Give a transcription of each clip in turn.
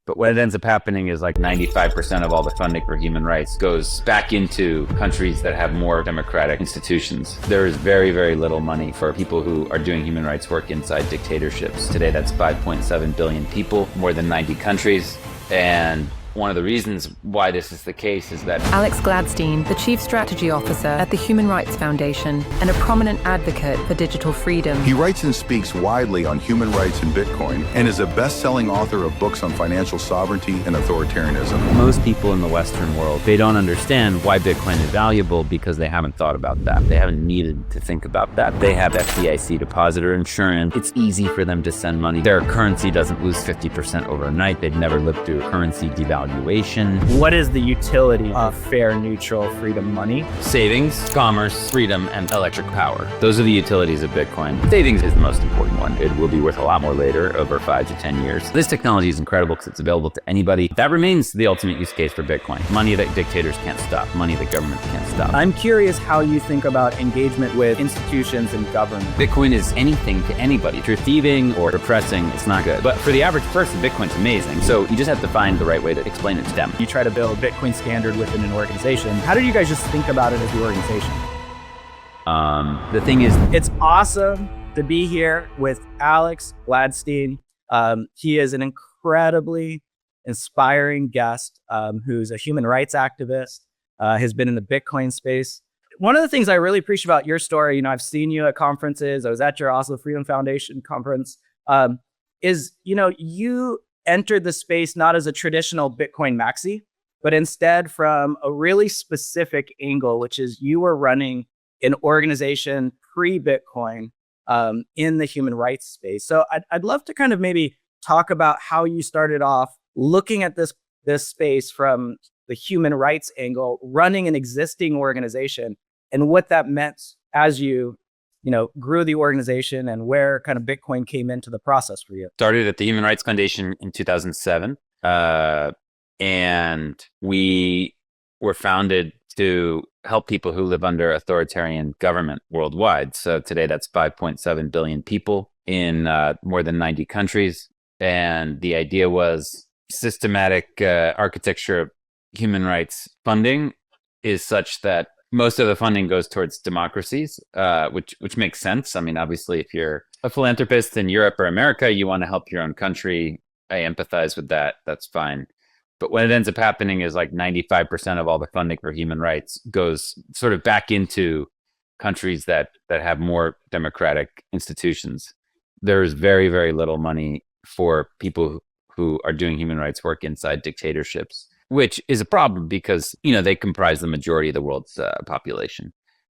But what ends up happening is like 95% of all the funding for human rights goes back into countries that have more democratic institutions. There is very, very little money for people who are doing human rights work inside dictatorships. Today, that's 5.7 billion people, more than 90 countries. And one of the reasons why this is the case is that Alex Gladstein, the Chief Strategy Officer at the Human Rights Foundation and a prominent advocate for digital freedom. He writes and speaks widely on human rights and Bitcoin and is a best-selling author of books on financial sovereignty and authoritarianism. Most people in the Western world, they don't understand why Bitcoin is valuable because they haven't thought about that. They haven't needed to think about that. They have FDIC depositor insurance. It's easy for them to send money. Their currency doesn't lose 50% overnight. They've never lived through a currency devaluation. What is the utility of fair, neutral, freedom money? Savings, commerce, freedom, and electric power. Those are the utilities of Bitcoin. Savings is the most important one. It will be worth a lot more later, over 5 to 10 years. This technology is incredible because it's available to anybody. That remains the ultimate use case for Bitcoin. Money that dictators can't stop, money that governments can't stop. I'm curious how you think about engagement with institutions and government. Bitcoin is anything to anybody. If you're thieving or repressing, it's not good. But for the average person, Bitcoin's amazing. So you just have to find the right way to explain it to them. You try to build a Bitcoin standard within an organization. How did you guys just think about it as the organization? The thing is, It's awesome to be here with Alex Gladstein. He is an incredibly inspiring guest who's a human rights activist, has been in the Bitcoin space. One of the things I really appreciate about your story, I've seen you at conferences. I was at your Oslo Freedom Foundation conference, is, you entered the space not as a traditional Bitcoin maxi, but instead from a really specific angle, which is you were running an organization pre-Bitcoin in the human rights space. So I'd love to kind of maybe talk about how you started off looking at this space from the human rights angle, running an existing organization, and what that meant as you grew the organization and where kind of Bitcoin came into the process for you. Started at the Human Rights Foundation in 2007. And we were founded to help people who live under authoritarian government worldwide. So today that's 5.7 billion people in more than 90 countries. And the idea was systematic architecture of human rights funding is such that most of the funding goes towards democracies, which makes sense. I mean, obviously, if you're a philanthropist in Europe or America, you want to help your own country. I empathize with that. That's fine. But what ends up happening is like 95% of all the funding for human rights goes sort of back into countries that have more democratic institutions. There's very, very little money for people who are doing human rights work inside dictatorships, which is a problem because, they comprise the majority of the world's population.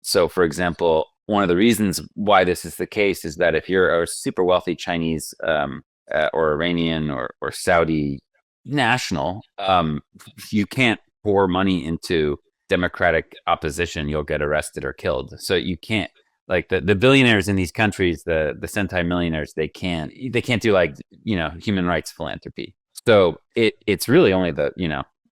So, for example, one of the reasons why this is the case is that if you're a super wealthy Chinese or Iranian or Saudi national, you can't pour money into democratic opposition. You'll get arrested or killed. So you can't, like the billionaires in these countries, the centimillionaires, they can't do like, human rights philanthropy. So it's really only the,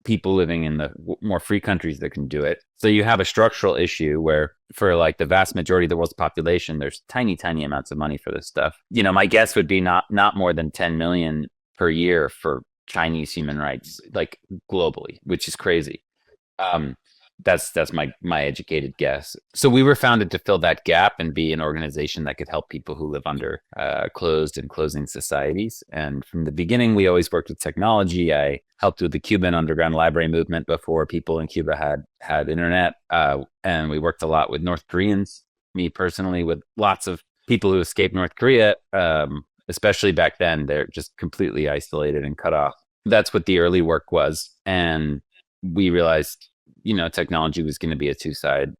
people living in the more free countries that can do it. So you have a structural issue where for like the vast majority of the world's population, there's tiny amounts of money for this stuff. My guess would be not more than 10 million per year for Chinese human rights, like globally, which is crazy. That's my educated guess. So we were founded to fill that gap and be an organization that could help people who live under closed and closing societies. And from the beginning, we always worked with technology. I helped with the Cuban underground library movement before people in Cuba had internet. And we worked a lot with North Koreans, me personally, with lots of people who escaped North Korea, especially back then. They're just completely isolated and cut off. That's what the early work was. And we realized technology was going to be a two-sided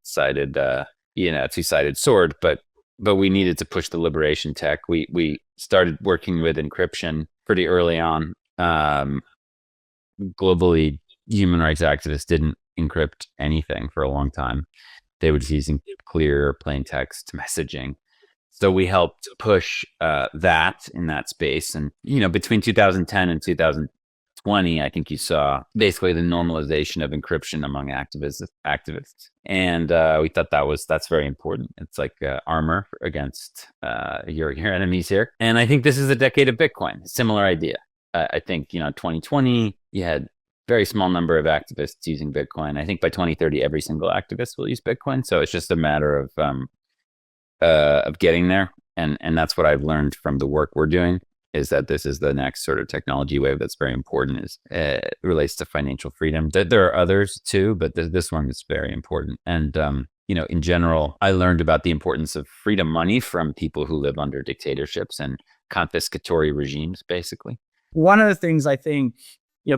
sword, but we needed to push the liberation tech. We started working with encryption pretty early on. Globally, human rights activists didn't encrypt anything for a long time. They were just using clear plain text messaging. So we helped push that in that space. And, between 2010 and 2020, I think you saw basically the normalization of encryption among activists. And we thought that's very important. It's like armor against your enemies here. And I think this is a decade of Bitcoin, similar idea. I think, 2020, you had very small number of activists using Bitcoin. I think by 2030, every single activist will use Bitcoin. So it's just a matter of getting there. And that's what I've learned from the work we're doing, is that this is the next sort of technology wave that's very important, is it relates to financial freedom. There are others too, but this one is very important. And, in general, I learned about the importance of freedom money from people who live under dictatorships and confiscatory regimes, basically. One of the things I think,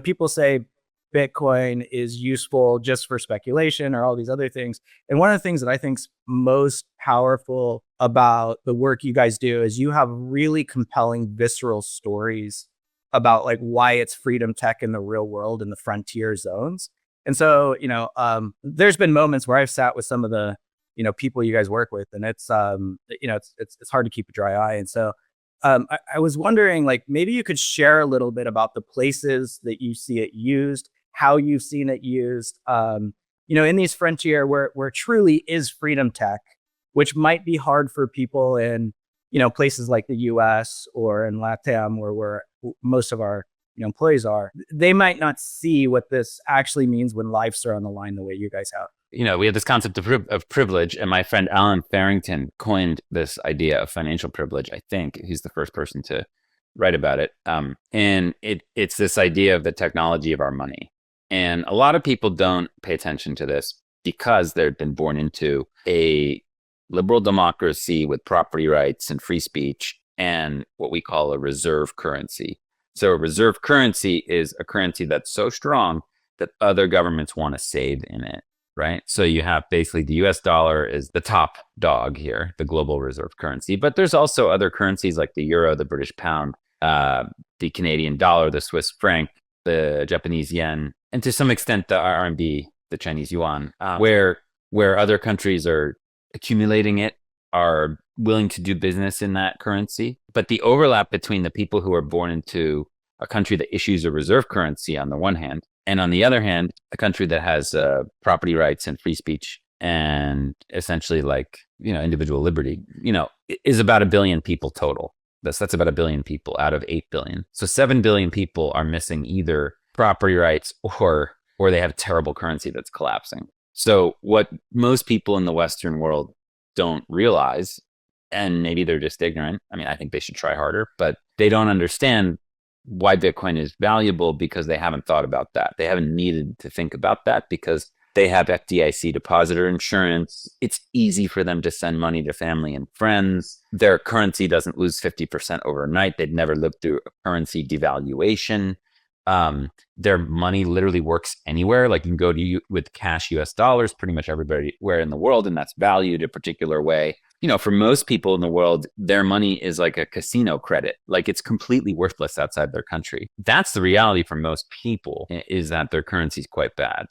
people say Bitcoin is useful just for speculation or all these other things. And one of the things that I think's most powerful about the work you guys do is you have really compelling, visceral stories about like why it's freedom tech in the real world in the frontier zones. And so, there's been moments where I've sat with some of the, people you guys work with, and it's hard to keep a dry eye. And so I was wondering, like, maybe you could share a little bit about the places that you see it used, how you've seen it used, in these frontier where truly is freedom tech, which might be hard for people in, places like the US or in LATAM, where most of our employees are. They might not see what this actually means when lives are on the line the way you guys have. We have this concept of privilege, and my friend Alan Farrington coined this idea of financial privilege. I think he's the first person to write about it. And it's this idea of the technology of our money. And a lot of people don't pay attention to this because they've been born into a liberal democracy with property rights and free speech and what we call a reserve currency. So a reserve currency is a currency that's so strong that other governments want to save in it, right? So you have basically the US dollar is the top dog here, the global reserve currency. But there's also other currencies like the euro, the British pound, the Canadian dollar, the Swiss franc, the Japanese yen, and to some extent the RMB, the Chinese yuan, where other countries are accumulating it, are willing to do business in that currency. But the overlap between the people who are born into a country that issues a reserve currency on the one hand, and on the other hand, a country that has property rights and free speech and essentially individual liberty, is about 1 billion people total. That's about 1 billion people out of 8 billion. So 7 billion people are missing either property rights or they have terrible currency that's collapsing. So what most people in the Western world don't realize, and maybe they're just ignorant, I think they should try harder, but they don't understand why Bitcoin is valuable because they haven't thought about that. They haven't needed to think about that because they have FDIC depositor insurance. It's easy for them to send money to family and friends. Their currency doesn't lose 50% overnight. They've never lived through a currency devaluation. Their money literally works anywhere. Like you can go to with cash US dollars pretty much everywhere in the world, and that's valued a particular way. For most people in the world, their money is like a casino credit. Like it's completely worthless outside their country. That's the reality for most people, is that their currency is quite bad.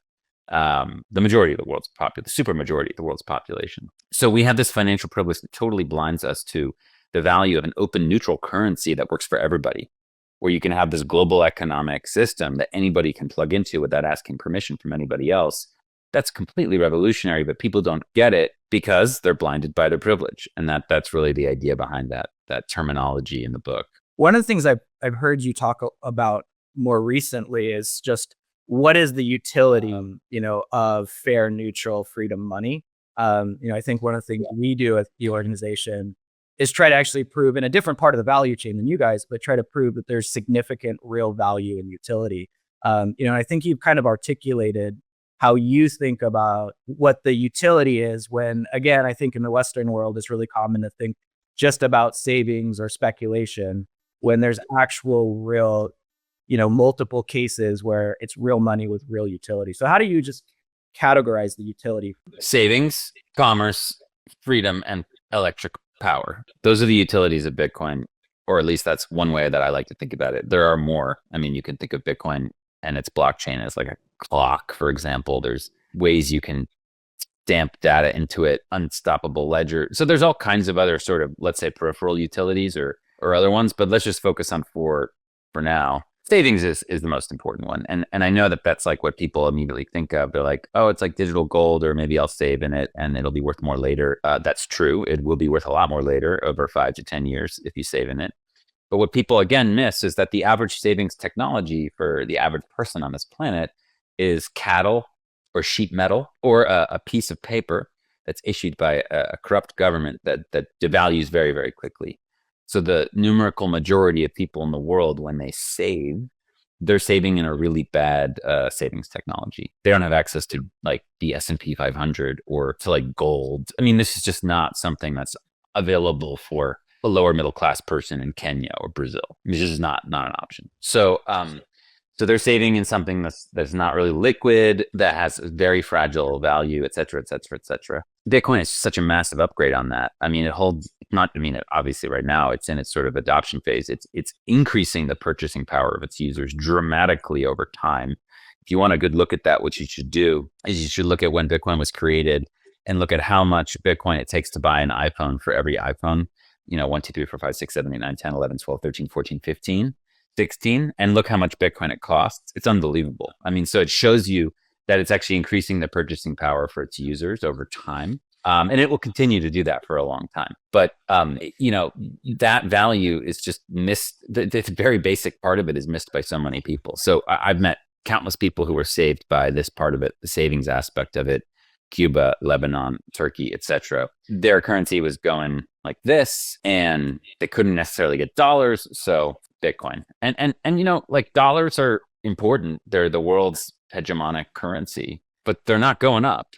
The majority of the world's the super majority of the world's population. So we have this financial privilege that totally blinds us to the value of an open, neutral currency that works for everybody, where you can have this global economic system that anybody can plug into without asking permission from anybody else. That's completely revolutionary, but people don't get it because they're blinded by their privilege. And that's really the idea behind that terminology in the book. One of the things I've heard you talk about more recently is just what is the utility, of fair, neutral freedom money. I think one of the things we do at the organization is try to actually prove in a different part of the value chain than you guys, but try to prove that there's significant real value and utility. I think you've kind of articulated how you think about what the utility is when, again, I think in the Western world, it's really common to think just about savings or speculation when there's actual real, multiple cases where it's real money with real utility. So how do you just categorize the utility? Savings, commerce, freedom, and electric power. Those are the utilities of Bitcoin, or at least that's one way that I like to think about it. There are more. You can think of Bitcoin and its blockchain as like a clock, for example. There's ways you can stamp data into it, unstoppable ledger. So there's all kinds of other sort of, let's say, peripheral utilities or other ones, but let's just focus on for now. Savings is the most important one. And I know that's like what people immediately think of. They're like, oh, it's like digital gold, or maybe I'll save in it and it'll be worth more later. That's true. It will be worth a lot more later, over 5 to 10 years if you save in it. But what people again miss is that the average savings technology for the average person on this planet is cattle or sheet metal or a piece of paper that's issued by a corrupt government that devalues very, very quickly. So the numerical majority of people in the world, when they save, they're saving in a really bad savings technology. They don't have access to like the S&P 500 or to like gold. I mean, this is just not something that's available for a lower middle class person in Kenya or Brazil. It's just not an option. So so they're saving in something that's not really liquid, that has a very fragile value, et cetera, et cetera, et cetera. Bitcoin is such a massive upgrade on that. I mean, obviously right now it's in its sort of adoption phase. It's increasing the purchasing power of its users dramatically over time. If you want a good look at that, what you should do is you should look at when Bitcoin was created and look at how much Bitcoin it takes to buy an iPhone for every iPhone. 1, 2, 3, 4, 5, 6, 7, 8, 9, 10, 11, 12, 13, 14, 15. 16, and look how much Bitcoin it costs. It's unbelievable. I mean, so it shows you that it's actually increasing the purchasing power for its users over time. And it will continue to do that for a long time. But, that value is just missed. The very basic part of it is missed by so many people. So I've met countless people who were saved by this part of it, the savings aspect of it. Cuba, Lebanon, Turkey, etc. Their currency was going like this, and they couldn't necessarily get dollars. So Bitcoin. And like dollars are important. They're the world's hegemonic currency, but they're not going up.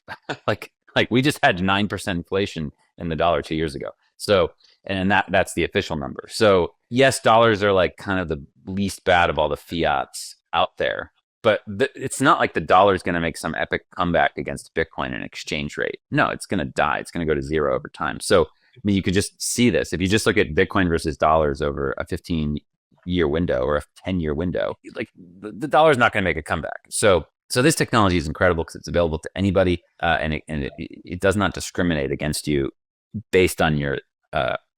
like we just had 9% inflation in the dollar 2 years ago. So, and that's the official number. So yes, dollars are like kind of the least bad of all the fiats out there, but it's not like the dollar is going to make some epic comeback against Bitcoin in exchange rate. No, it's going to die. It's going to go to zero over time. So, I mean, you could just see this. If you just look at Bitcoin versus dollars over a 15-year window or a 10-year window, like the dollar is not going to make a comeback. So this technology is incredible because it's available to anybody, and it does not discriminate against you based on your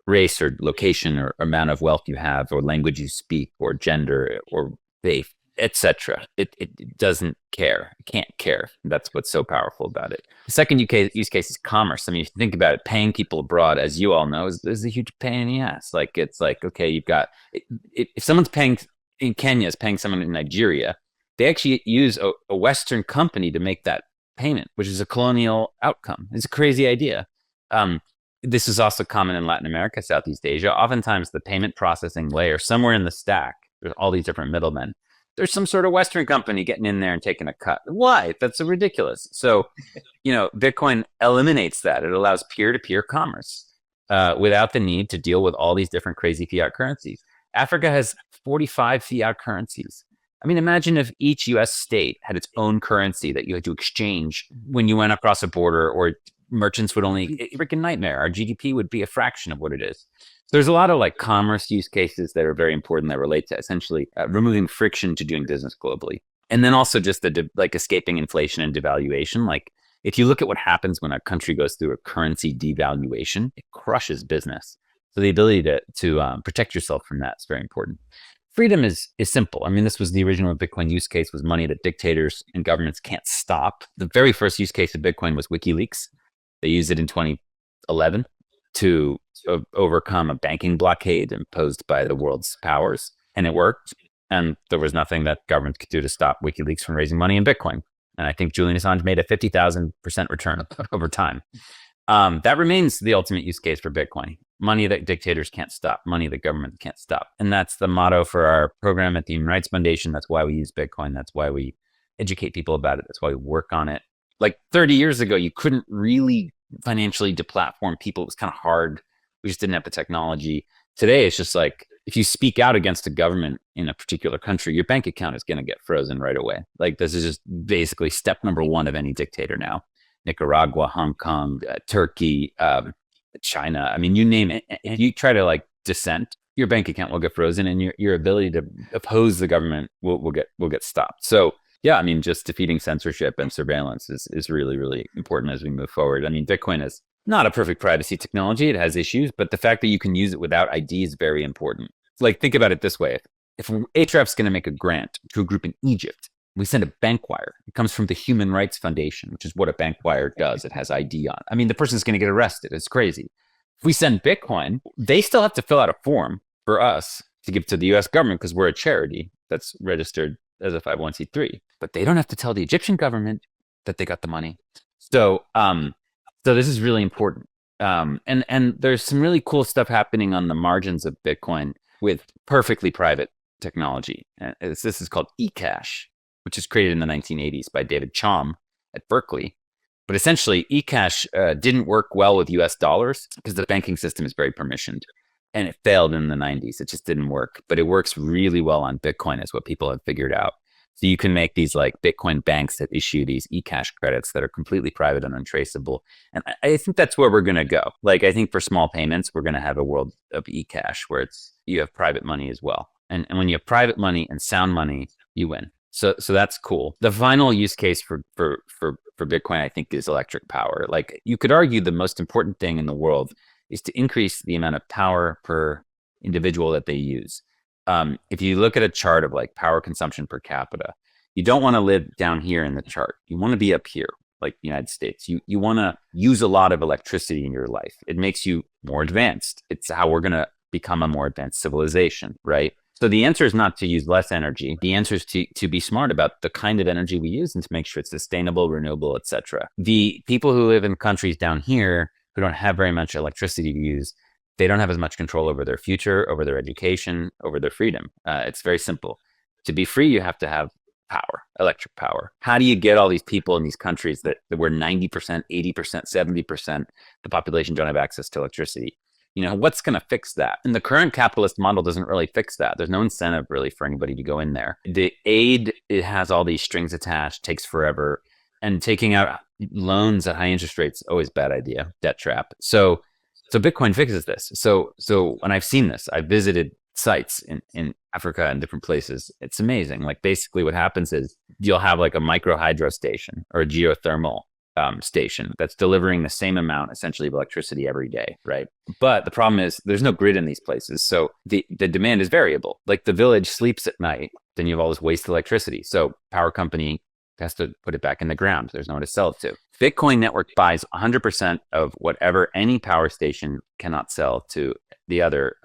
race or location or amount of wealth you have or language you speak or gender or faith, etc. It doesn't care. It can't care. That's what's so powerful about it. The second use case is commerce. I mean, if you think about it, paying people abroad, as you all know, is a huge pain in the ass. Like, it's like, okay, you've got, if someone's paying in Kenya is paying someone in Nigeria, they actually use a Western company to make that payment, which is a colonial outcome. It's a crazy idea. This is also common in Latin America, Southeast Asia. Oftentimes the payment processing layer, somewhere in the stack, there's all these different middlemen. There's some sort of Western company getting in there and taking a cut. Why? That's so ridiculous. So, Bitcoin eliminates that. It allows peer-to-peer commerce without the need to deal with all these different crazy fiat currencies. Africa has 45 fiat currencies. I mean, imagine if each US state had its own currency that you had to exchange when you went across a border, or merchants would only, freaking nightmare. Our GDP would be a fraction of what it is. So there's a lot of like commerce use cases that are very important that relate to essentially removing friction to doing business globally. And then also just like escaping inflation and devaluation. Like if you look at what happens when a country goes through a currency devaluation, it crushes business. So the ability to protect yourself from that is very important. Freedom is simple. I mean, this was the original Bitcoin use case, was money that dictators and governments can't stop. The very first use case of Bitcoin was WikiLeaks. They used it in 2011 to overcome a banking blockade imposed by the world's powers, and it worked. And there was nothing that governments could do to stop WikiLeaks from raising money in Bitcoin. And I think Julian Assange made a 50,000% return over time. That remains the ultimate use case for Bitcoin. Money that dictators can't stop, money that governments can't stop. And that's the motto for our program at the Human Rights Foundation. That's why we use Bitcoin. That's why we educate people about it. That's why we work on it. Like 30 years ago, you couldn't really financially deplatform people. It was kind of hard. We just didn't have the technology. Today, it's just like, if you speak out against a government in a particular country, your bank account is going to get frozen right away. Like, this is just basically step number one of any dictator now. Nicaragua, Hong Kong, Turkey, China. I mean, you name it. If you try to like dissent, your bank account will get frozen, and your ability to oppose the government will get stopped. So yeah, I mean, just defeating censorship and surveillance is really, really important as we move forward. I mean, Bitcoin is not a perfect privacy technology. It has issues, but the fact that you can use it without ID is very important. Like, think about it this way. If Ahrefs going to make a grant to a group in Egypt, we send a bank wire. It comes from the Human Rights Foundation, which is what a bank wire does. It has ID on it. I mean, the person's going to get arrested. It's crazy. If we send Bitcoin, they still have to fill out a form for us to give to the US government because we're a charity that's registered as a 501c3. But they don't have to tell the Egyptian government that they got the money. So this is really important. And there's some really cool stuff happening on the margins of Bitcoin with perfectly private technology. This is called eCash, which was created in the 1980s by David Chaum at Berkeley. But essentially, eCash didn't work well with US dollars because the banking system is very permissioned. And it failed in the 90s. It just didn't work. But it works really well on Bitcoin, is what people have figured out. So you can make these like Bitcoin banks that issue these eCash credits that are completely private and untraceable. And I think that's where we're going to go. Like, I think for small payments, we're going to have a world of eCash where you have private money as well. And when you have private money and sound money, you win. So that's cool. The final use case for Bitcoin, I think, is electric power. Like, you could argue the most important thing in the world is to increase the amount of power per individual that they use. If you look at a chart of like power consumption per capita, you don't want to live down here in the chart. You want to be up here, like the United States. You want to use a lot of electricity in your life. It makes you more advanced. It's how we're going to become a more advanced civilization, right? So the answer is not to use less energy. The answer is to be smart about the kind of energy we use and to make sure it's sustainable, renewable, etc. The people who live in countries down here who don't have very much electricity to use, they don't have as much control over their future, over their education, over their freedom. It's very simple. To be free, you have to have power, electric power. How do you get all these people in these countries that where 90%, 80%, 70% the population don't have access to electricity? You know, what's going to fix that? And the current capitalist model doesn't really fix that. There's no incentive really for anybody to go in there. The aid, it has all these strings attached, takes forever. And taking out loans at high interest rates, always bad idea, debt trap. So Bitcoin fixes this. So when I've seen this, I've visited sites in Africa and different places. It's amazing. Like, basically what happens is you'll have like a micro hydro station or a geothermal station that's delivering the same amount essentially of electricity every day, right? But the problem is there's no grid in these places. So the demand is variable. Like, the village sleeps at night, then you have all this waste electricity. So power company has to put it back in the ground. There's no one to sell it to. Bitcoin network buys 100% of whatever any power station cannot sell to the other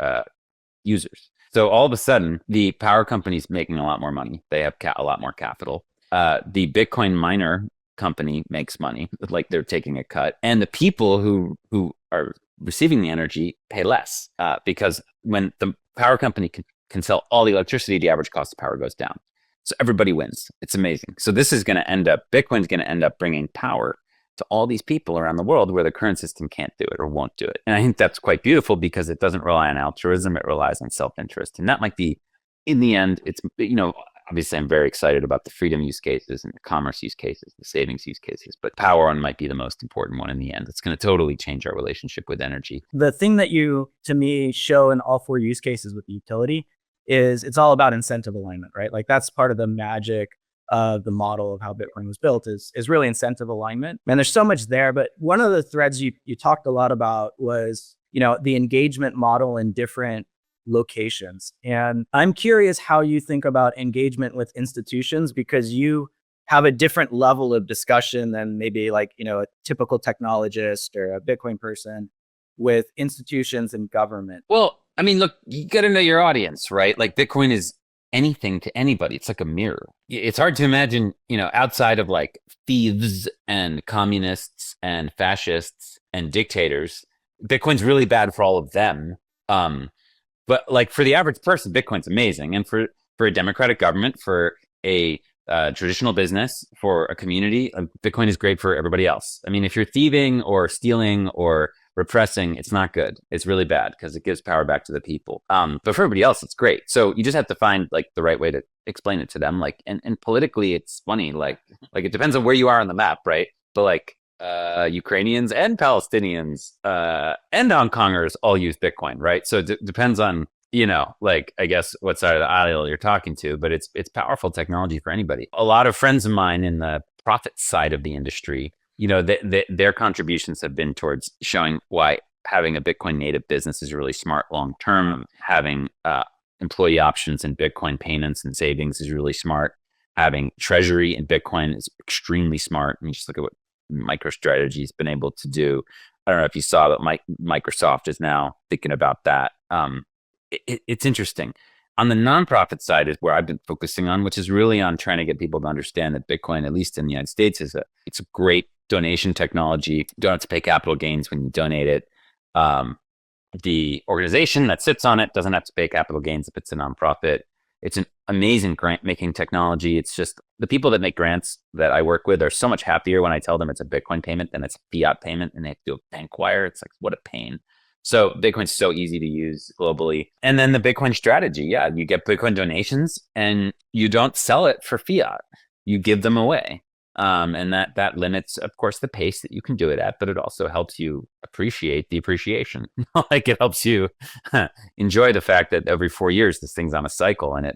users. So all of a sudden, the power company's making a lot more money. They have a lot more capital. The Bitcoin miner company makes money, like they're taking a cut. And the people who are receiving the energy pay less because when the power company can sell all the electricity, the average cost of power goes down. So everybody wins. It's amazing. So this is going to end up, Bitcoin's going to end up bringing power to all these people around the world where the current system can't do it or won't do it. And I think that's quite beautiful because it doesn't rely on altruism. It relies on self-interest. And that might be, in the end, it's, you know, obviously I'm very excited about the freedom use cases and the commerce use cases, the savings use cases, but power one might be the most important one in the end. It's going to totally change our relationship with energy. The thing that you, to me, show in all four use cases with the utility is it's all about incentive alignment, right? Like, that's part of the magic of the model of how Bitcoin was built is really incentive alignment. And there's so much there, but one of the threads you talked a lot about was, you know, the engagement model in different locations. And I'm curious how you think about engagement with institutions, because you have a different level of discussion than maybe like, you know, a typical technologist or a Bitcoin person with institutions and government. Well, I mean, look, you got to know your audience, right? Like, Bitcoin is anything to anybody. It's like a mirror. It's hard to imagine, you know, outside of like thieves and communists and fascists and dictators, Bitcoin's really bad for all of them. But like, for the average person, Bitcoin's amazing. And for a democratic government, for a traditional business, for a community, Bitcoin is great for everybody else. I mean, if you're thieving or stealing or repressing, it's not good. It's really bad because it gives power back to the people. But for everybody else, it's great. So you just have to find like the right way to explain it to them. Like, and politically, it's funny. Like it depends on where you are on the map, right? But like Ukrainians and Palestinians and Hong Kongers all use Bitcoin, right? So it depends on, you know, like, I guess what side of the aisle you're talking to, but it's powerful technology for anybody. A lot of friends of mine in the profit side of the industry, you know, their contributions have been towards showing why having a Bitcoin native business is really smart long term. Having employee options in Bitcoin payments and savings is really smart. Having treasury in Bitcoin is extremely smart. And you just look at what MicroStrategy's been able to do. I don't know if you saw that Microsoft is now thinking about that. It's interesting. On the nonprofit side is where I've been focusing on, which is really on trying to get people to understand that Bitcoin, at least in the United States, it's a great donation technology. You don't have to pay capital gains when you donate it. The organization that sits on it doesn't have to pay capital gains if it's a nonprofit. It's an amazing grant making technology. It's just the people that make grants that I work with are so much happier when I tell them it's a Bitcoin payment than it's a fiat payment and they have to do a bank wire. It's like, what a pain. So Bitcoin's so easy to use globally. And then the Bitcoin strategy. Yeah, you get Bitcoin donations and you don't sell it for fiat. You give them away. And that limits, of course, the pace that you can do it at, but it also helps you appreciate the appreciation. Like it helps you enjoy the fact that every 4 years this thing's on a cycle, and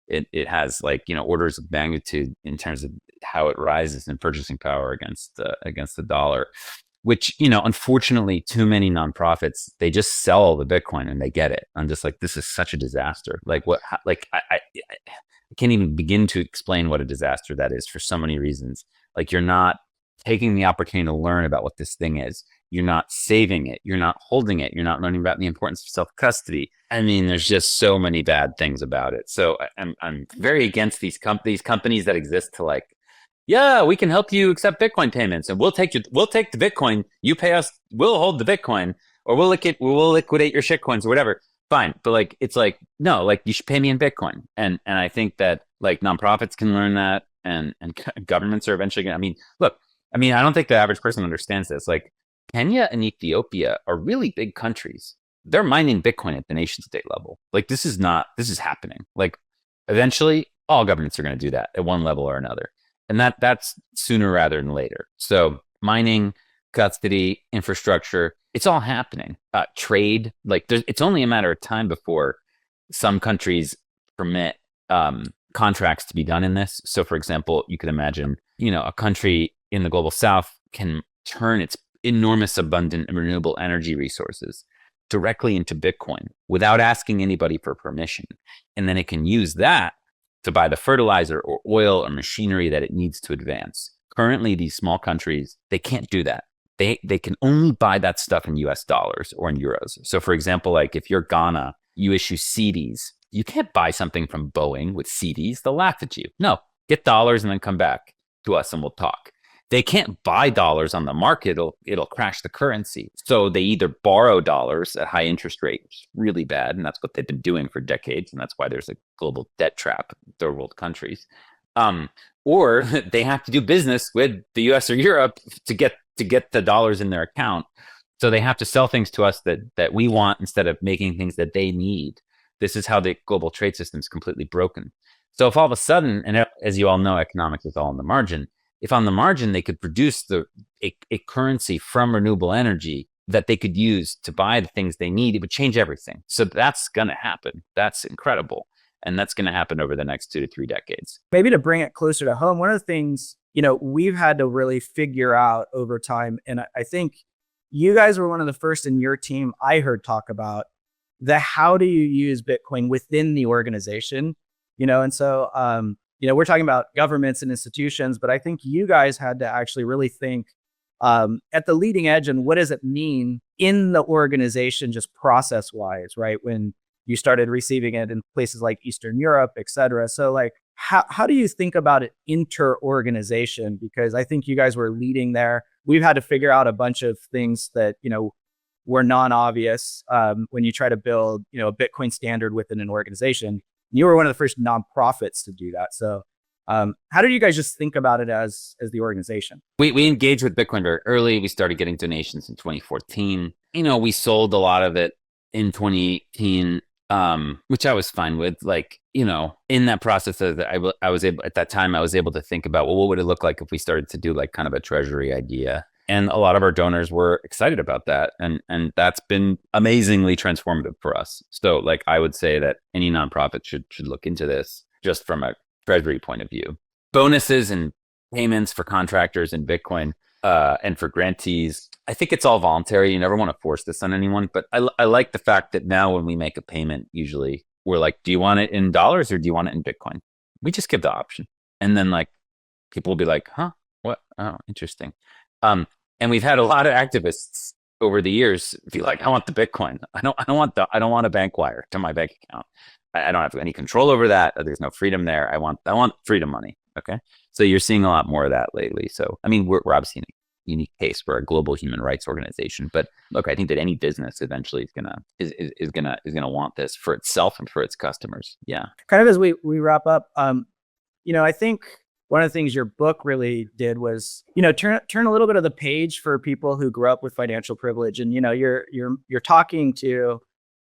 it has like, you know, orders of magnitude in terms of how it rises in purchasing power against the dollar. Which, you know, unfortunately, too many nonprofits, they just sell the Bitcoin and they get it. I'm just like, this is such a disaster. Like what? Like I can't even begin to explain what a disaster that is for so many reasons. Like you're not taking the opportunity to learn about what this thing is. You're not saving it. You're not holding it. You're not learning about the importance of self-custody. I mean, there's just so many bad things about it. So I'm very against these companies that exist to like, yeah, we can help you accept Bitcoin payments and we'll take the Bitcoin. You pay us, we'll hold the Bitcoin, or we'll liquidate your shitcoins or whatever. Fine. But like, it's like, no, like you should pay me in Bitcoin. And I think that like nonprofits can learn that and governments are eventually going to, I mean, look, I mean, I don't think the average person understands this. Like Kenya and Ethiopia are really big countries. They're mining Bitcoin at the nation state level. Like this is happening. Like eventually all governments are going to do that at one level or another. And that's sooner rather than later. So mining, custody, infrastructure, it's all happening. Trade, like it's only a matter of time before some countries permit contracts to be done in this. So for example, you could imagine, you know, a country in the global south can turn its enormous abundant renewable energy resources directly into Bitcoin without asking anybody for permission. And then it can use that to buy the fertilizer or oil or machinery that it needs to advance. Currently, these small countries, they can't do that. They can only buy that stuff in US dollars or in euros. So for example, like if you're Ghana, you issue cedis. You can't buy something from Boeing with cedis. They'll laugh at you. No, get dollars and then come back to us and we'll talk. They can't buy dollars on the market. It'll crash the currency. So they either borrow dollars at high interest rate, which is really bad. And that's what they've been doing for decades. And that's why there's a global debt trap in third world countries. Or they have to do business with the US or Europe to get the dollars in their account. So they have to sell things to us that we want instead of making things that they need. This is how the global trade system is completely broken. So if all of a sudden, and as you all know, economics is all on the margin, if on the margin they could produce a currency from renewable energy that they could use to buy the things they need, it would change everything. So that's going to happen. That's incredible. And that's going to happen over the next 2 to 3 decades. Maybe to bring it closer to home, one of the things, you know, we've had to really figure out over time, and I think you guys were one of the first in your team I heard talk about how do you use Bitcoin within the organization, you know, and so, you know, we're talking about governments and institutions, but I think you guys had to actually really think at the leading edge and what does it mean in the organization, just process wise, right? When you started receiving it in places like Eastern Europe, et cetera. So like, how do you think about it inter-organization? Because I think you guys were leading there. We've had to figure out a bunch of things that, you know, were non-obvious when you try to build, you know, a Bitcoin standard within an organization. You were one of the first nonprofits to do that. So how did you guys just think about it as the organization? We engaged with Bitcoin very early. We started getting donations in 2014. You know, we sold a lot of it in 2018, which I was fine with. Like, you know, in that process, I was able, at that time, I was able to think about, well, what would it look like if we started to do like kind of a treasury idea? And a lot of our donors were excited about that. And that's been amazingly transformative for us. So like, I would say that any nonprofit should look into this just from a treasury point of view. Bonuses and payments for contractors in Bitcoin and for grantees. I think it's all voluntary. You never want to force this on anyone. But I like the fact that now when we make a payment, usually we're like, do you want it in dollars or do you want it in Bitcoin? We just give the option. And then like, people will be like, huh, what? Oh, interesting. And we've had a lot of activists over the years be like, I want the Bitcoin. I don't want a bank wire to my bank account. I don't have any control over that. There's no freedom there. I want freedom money. Okay. So you're seeing a lot more of that lately. So, I mean, we're obviously in a unique case. We're a global human rights organization, but look, I think that any business eventually is gonna want this for itself and for its customers. Yeah. Kind of as we wrap up, I think one of the things your book really did was, turn a little bit of the page for people who grew up with financial privilege, and you're talking to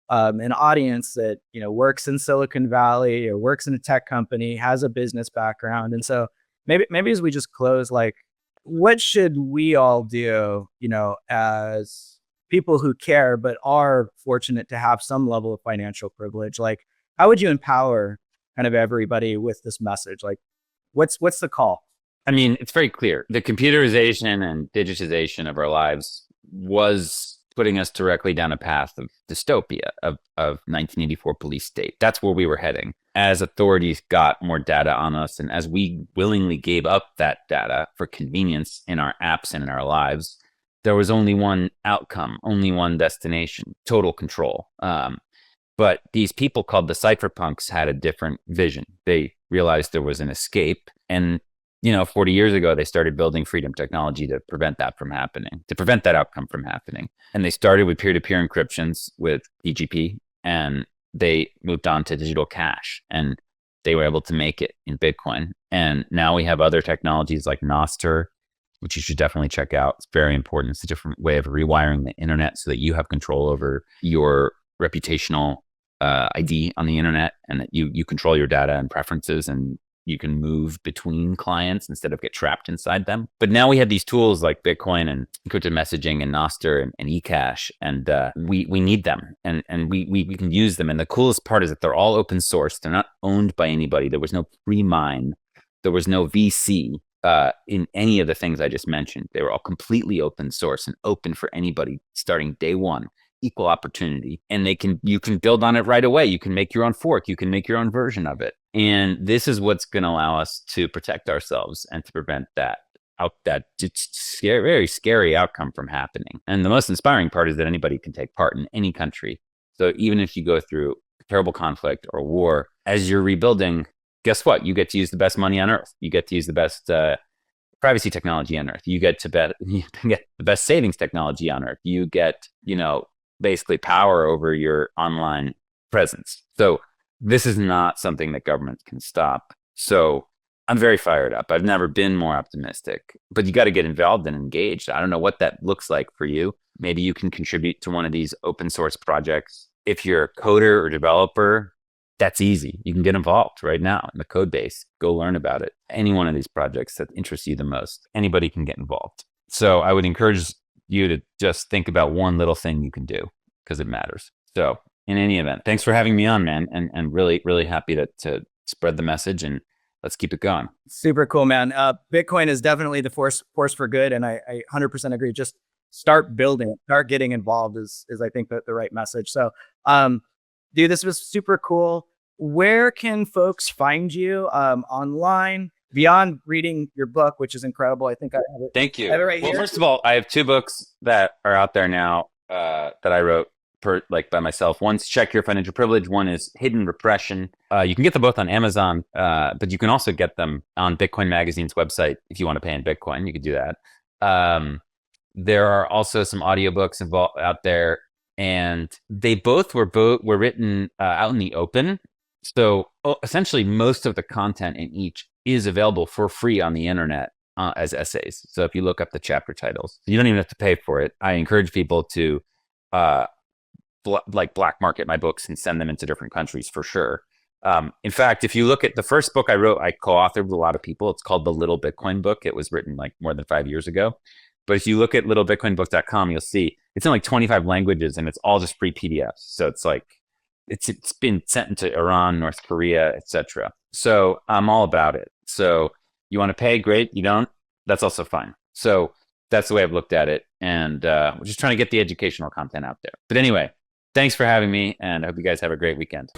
an audience that works in Silicon Valley or works in a tech company, has a business background, and so maybe as we just close, like, what should we all do, as people who care but are fortunate to have some level of financial privilege? Like, how would you empower kind of everybody with this message? Like, what's the call? I mean, it's very clear. The computerization and digitization of our lives was putting us directly down a path of dystopia, of 1984 police state. That's where we were heading. As authorities got more data on us, and as we willingly gave up that data for convenience in our apps and in our lives, there was only one outcome, only one destination: total control. But these people called the cypherpunks had a different vision. They realized there was an escape, and 40 years ago, they started building freedom technology to prevent that from happening, to prevent that outcome from happening. And they started with peer-to-peer encryptions with PGP, and they moved on to digital cash, and they were able to make it in Bitcoin. And now we have other technologies like Nostr, which you should definitely check out. It's very important. It's a different way of rewiring the internet so that you have control over your reputational ID on the internet, and that you control your data and preferences, and you can move between clients instead of get trapped inside them. But now we have these tools like Bitcoin and encrypted messaging and Nostr and eCash, and we need them, and we can use them. And the coolest part is that they're all open source. They're not owned by anybody. There was no pre-mine. There was no VC in any of the things I just mentioned. They were all completely open source and open for anybody starting day one. Equal opportunity, and you can build on it right away. You can make your own fork. You can make your own version of it. And this is what's going to allow us to protect ourselves and to prevent that very scary outcome from happening. And the most inspiring part is that anybody can take part in any country. So even if you go through terrible conflict or war, as you're rebuilding, guess what? You get to use the best money on earth. You get to use the best privacy technology on earth. You get the best savings technology on earth. You get, basically power over your online presence. So this is not something that governments can stop. So I'm very fired up. I've never been more optimistic, but you got to get involved and engaged. I don't know what that looks like for you. Maybe you can contribute to one of these open source projects. If you're a coder or developer, that's easy. You can get involved right now in the code base. Go learn about it. Any one of these projects that interests you the most, anybody can get involved. So I would encourage you to just think about one little thing you can do, because it matters. So in any event, thanks for having me on, man. And really, really happy to spread the message, and let's keep it going. Super cool, man. Bitcoin is definitely the force for good. And I 100% agree. Just start building, start getting involved is I think the right message. So, dude, this was super cool. Where can folks find you online? Beyond reading your book, which is incredible. I think I have it. Thank you. I have it right here. First of all, I have 2 books that are out there now that I wrote by myself. One's Check Your Financial Privilege. One is Hidden Repression. You can get them both on Amazon, but you can also get them on Bitcoin Magazine's website if you want to pay in Bitcoin. You could do that. There are also some audiobooks out there, and they both were written out in the open. So essentially, most of the content in each is available for free on the internet as essays. So if you look up the chapter titles, you don't even have to pay for it. I encourage people to black market my books and send them into different countries for sure. In fact, if you look at the first book I wrote, I co-authored with a lot of people. It's called The Little Bitcoin Book. It was written like more than 5 years ago. But if you look at littlebitcoinbook.com, you'll see it's in like 25 languages, and it's all just free PDFs. So it's like, it's been sent into Iran, North Korea, etc. So I'm all about it. So you want to pay, great. You don't, that's also fine. So that's the way I've looked at it. And we're just trying to get the educational content out there. But anyway, thanks for having me, and I hope you guys have a great weekend.